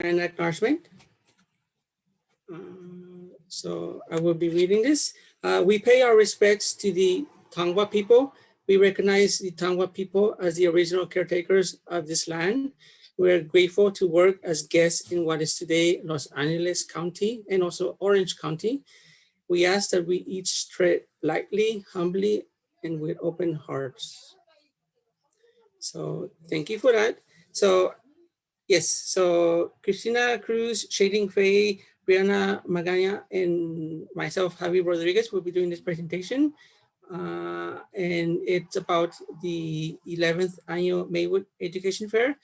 an acknowledgement. So I will be reading this. We pay our respects to the Tongva people. We recognize the Tongva people as the original caretakers of this land. We're grateful to work as guests in what is today Los Angeles County and also Orange County. We ask that we each tread lightly, humbly, and with open hearts. So thank you for that. So yes, so Christina, Cruz, Shayleen, Faye, Brianna, Magana, and myself, Javi Rodriguez, will be doing this presentation. And it's about the 11th annual Maywood Education Fair.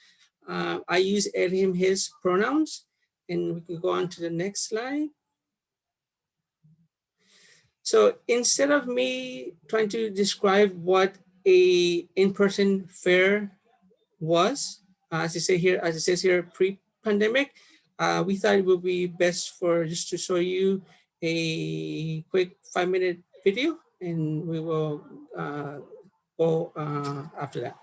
I use él, him, his pronouns, and we can go on to the next slide. So instead of me trying to describe what a in-person fair was, as it says here, pre-pandemic, we thought it would be best for just to show you a quick 5-minute video, and we will go after that.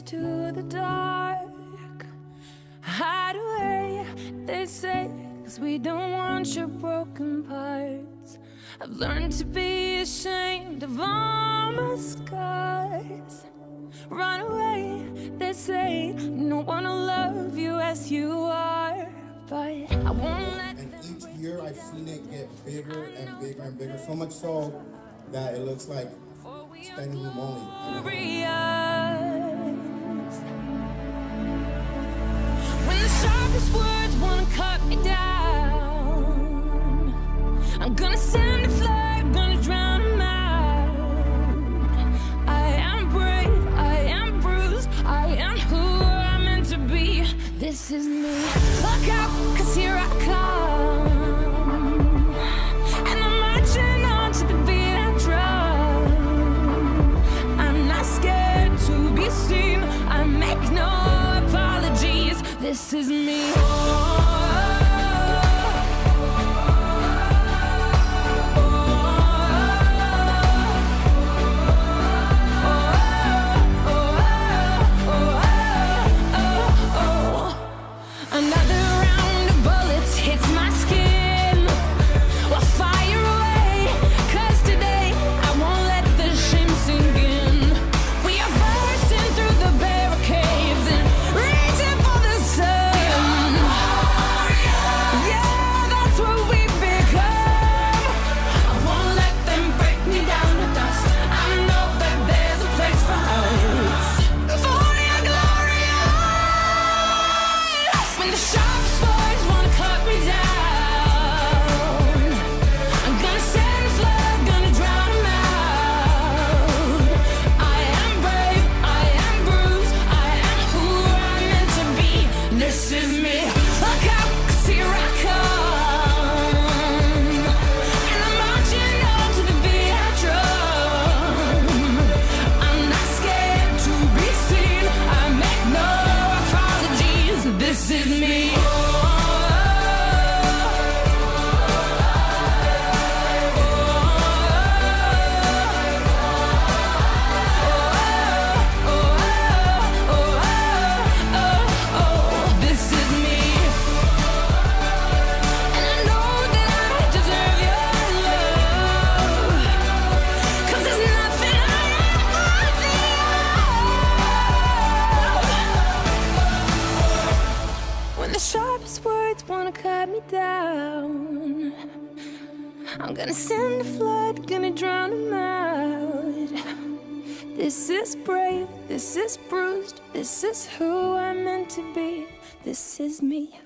To the dark, hide away, they say, 'cause we don't want your broken parts. I've learned to be ashamed of all my scars. Run away, they say, no one will love you as you are, but I won't let them. And each year I've seen it get bigger and bigger and bigger, so much so that it looks like standing room only. When the sharpest words wanna cut me down, I'm gonna send a flag, gonna drown them out. I am brave, I am bruised, I am who I'm meant to be. This is me. Look out, 'cause here I come, and I'm marching on to the beat I drum. I'm not scared to be seen, I make no apologies. This is me. Another round of bullets hits my skin. Well, fire away, 'cause today I won't let the shame sink in. We are bursting through the barricades and reaching for the sun. wanna cut me down. I'm gonna send a flood, gonna drown 'em out. This is brave, this is bruised, this is who I'm meant to be, this is me.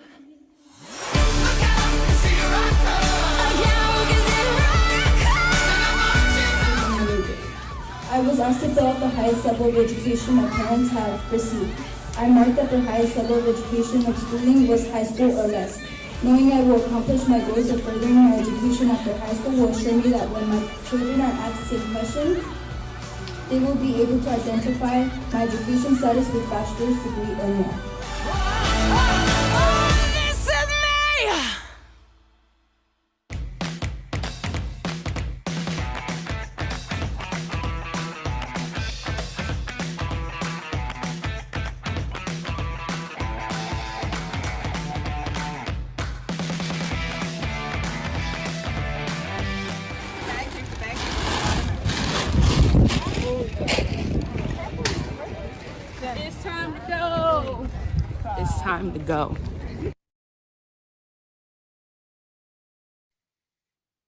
I was asked to fill out the highest level of education my parents have received. I marked that their highest level of education of schooling was high school or less. Knowing I will accomplish my goals of furthering my education after high school will assure me that when my children are asked the same question, they will be able to identify my education status with bachelor's degree or more. This is me! It's time to go. It's time to go.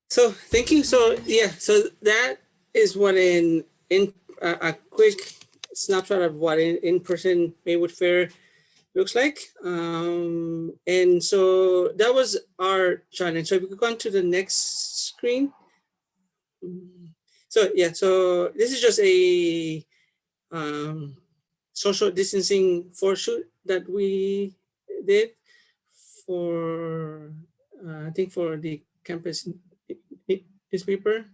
So thank you. So yeah, so that is what a quick snapshot of what in-person Maywood Fair looks like. And so that was our challenge. So if we could go on to the next screen. So yeah, so this is just a social distancing photo that we did for, I think for the campus newspaper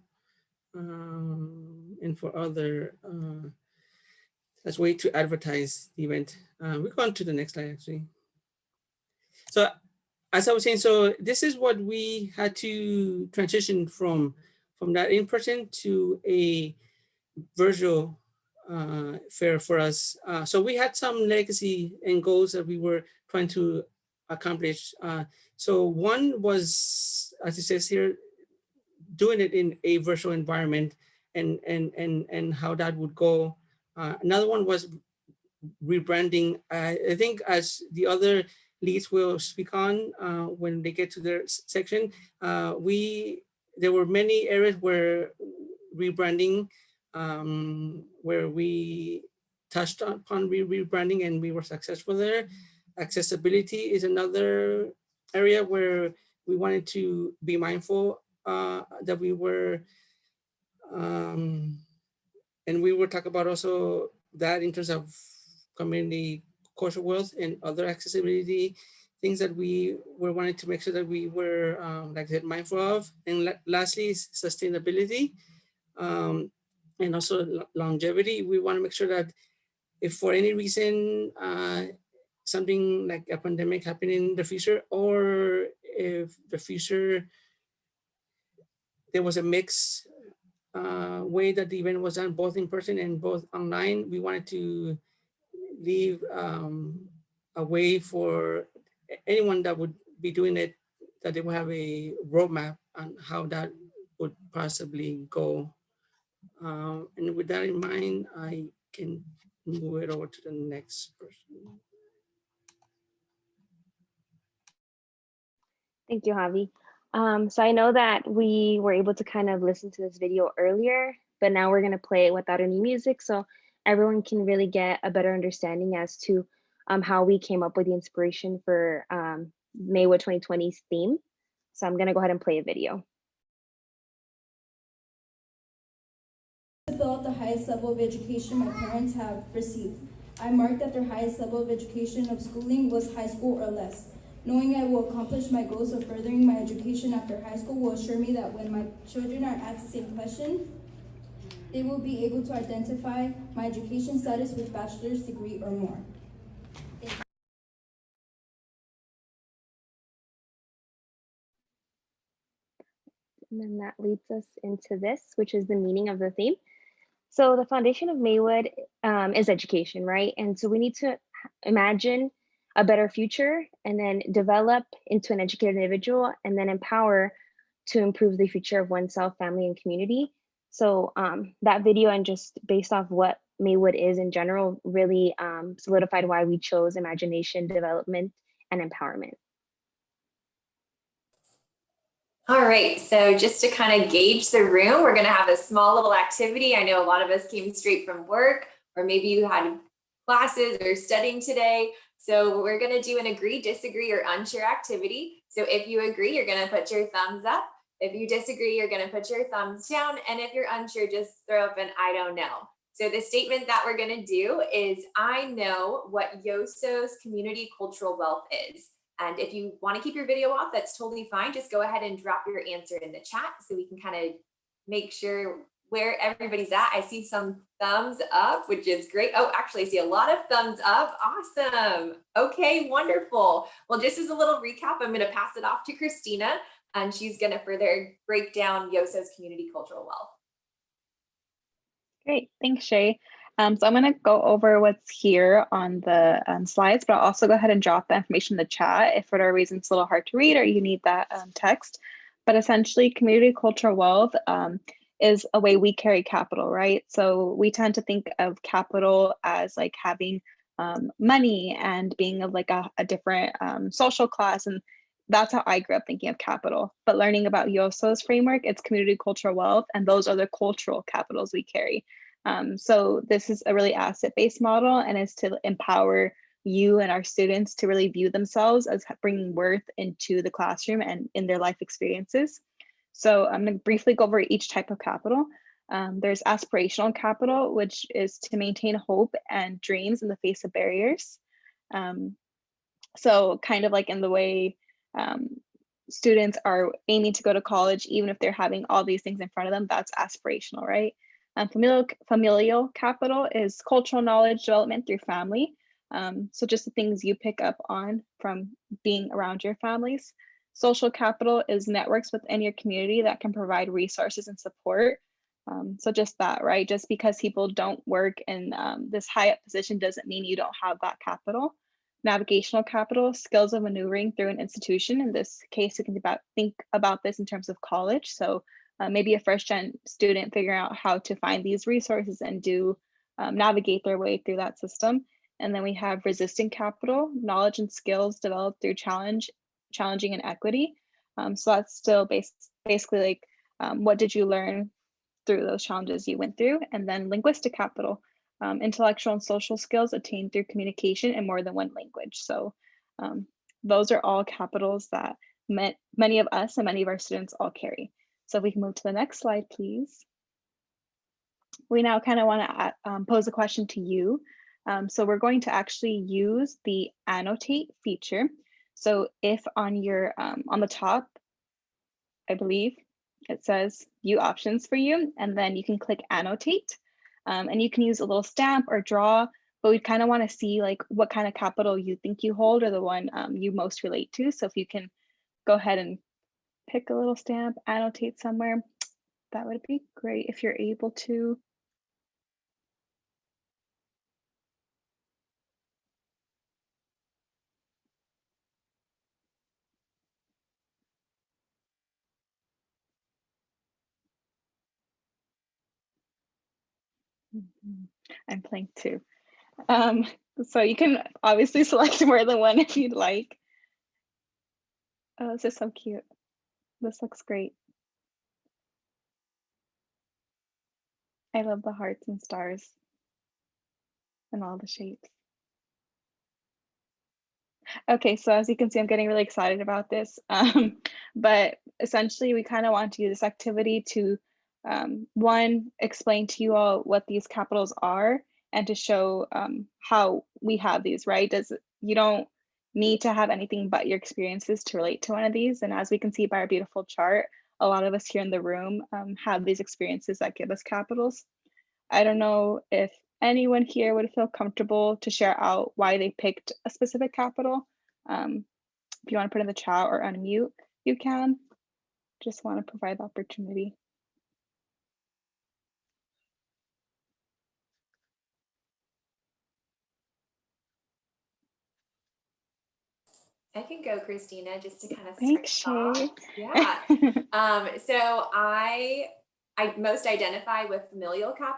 and for other, as a way to advertise the event. We go on to the next slide actually. So as I was saying, so this is what we had to transition from that in-person to a virtual fair for us. So we had some legacy and goals that we were trying to accomplish. So one was, as it says here, doing it in a virtual environment and how that would go. Another one was rebranding. I think as the other leads will speak on when they get to their section, there were many areas where rebranding, where we touched upon rebranding and we were successful there. Accessibility is another area where we wanted to be mindful that we were, and we will talk about also that in terms of community cultural wealth and other accessibility things that we were wanting to make sure that we were, like I said, mindful of. And lastly is sustainability and also longevity. We want to make sure that if for any reason something like a pandemic happened in the future, or if the future there was a mix way that the event was done both in person and both online, we wanted to leave a way for anyone that would be doing it, that they will have a roadmap on how that would possibly go. And with that in mind, I can move it over to the next person. Thank you, Javi. So I know that we were able to kind of listen to this video earlier, but now we're going to play it without any music so everyone can really get a better understanding as to how we came up with the inspiration for Maywood 2020's theme. So I'm going to go ahead and play a video. To fill out the highest level of education my parents have received. I marked that their highest level of education of schooling was high school or less. Knowing I will accomplish my goals of furthering my education after high school will assure me that when my children are asked the same question, they will be able to identify my education status with bachelor's degree or more. And then that leads us into this, which is the meaning of the theme. So the foundation of Maywood is education, right? And so we need to imagine a better future and then develop into an educated individual and then empower to improve the future of oneself, family, and community. So that video and just based off what Maywood is in general really solidified why we chose imagination, development, and empowerment. All right, so just to kind of gauge the room, we're going to have a small little activity. I know a lot of us came straight from work, or maybe you had classes or studying today. So we're going to do an agree, disagree, or unsure activity. So if you agree, you're going to put your thumbs up. If you disagree, you're going to put your thumbs down. And if you're unsure, just throw up an I don't know. So the statement that we're going to do is, I know what Yoso's community cultural wealth is. And if you want to keep your video off, that's totally fine. Just go ahead and drop your answer in the chat so we can kind of make sure where everybody's at. I see some thumbs up, which is great. Oh, actually, I see a lot of thumbs up. Awesome. Okay, wonderful. Well, just as a little recap, I'm going to pass it off to Christina, and she's going to further break down Yoso's community cultural wealth. Great, thanks, Shay. So I'm going to go over what's here on the slides, but I'll also go ahead and drop the information in the chat if for whatever reason it's a little hard to read or you need that text. But essentially, community cultural wealth is a way we carry capital, right? So we tend to think of capital as like having money and being of like a different social class, and that's how I grew up thinking of capital. But learning about Yoso's framework, it's community cultural wealth, and those are the cultural capitals we carry. So this is a really asset-based model, and is to empower you and our students to really view themselves as bringing worth into the classroom and in their life experiences. So I'm going to briefly go over each type of capital. There's aspirational capital, which is to maintain hope and dreams in the face of barriers. So kind of like in the way students are aiming to go to college, even if they're having all these things in front of them, that's aspirational, right? Familial capital is cultural knowledge development through family. So just the things you pick up on from being around your families. Social capital is networks within your community that can provide resources and support. So just that, right? Just because people don't work in this high up position doesn't mean you don't have that capital. Navigational capital, skills of maneuvering through an institution. In this case, you can think about this in terms of college. So maybe a first-gen student figuring out how to find these resources and do navigate their way through that system. And then we have resistant capital, knowledge and skills developed through challenging and equity. So that's still basically like, what did you learn through those challenges you went through? And then linguistic capital, intellectual and social skills attained through communication in more than one language. So those are all capitals that many of us and many of our students all carry. So if we can move to the next slide, please. We now kind of want to pose a question to you. So we're going to actually use the annotate feature. So if on your on the top, I believe it says view options for you, and then you can click annotate, and you can use a little stamp or draw, but we kind of want to see like what kind of capital you think you hold or the one you most relate to. So if you can go ahead and pick a little stamp, annotate somewhere, that would be great if you're able to. I'm playing too. So you can obviously select more than one if you'd like. Oh, this is so cute. This looks great. I love the hearts and stars and all the shapes. Okay, so as you can see, I'm getting really excited about this. But essentially, we kind of want to use this activity to, one, explain to you all what these capitals are and to show how we have these, right? You don't need to have anything but your experiences to relate to one of these. And as we can see by our beautiful chart, a lot of us here in the room have these experiences that give us capitals. I don't know if anyone here would feel comfortable to share out why they picked a specific capital. If you want to put in the chat or unmute, you can. Just want to provide the opportunity. I can go, Christina, just to kind of Thanks, start Shay. off. Yeah. So I most identify with familial capital.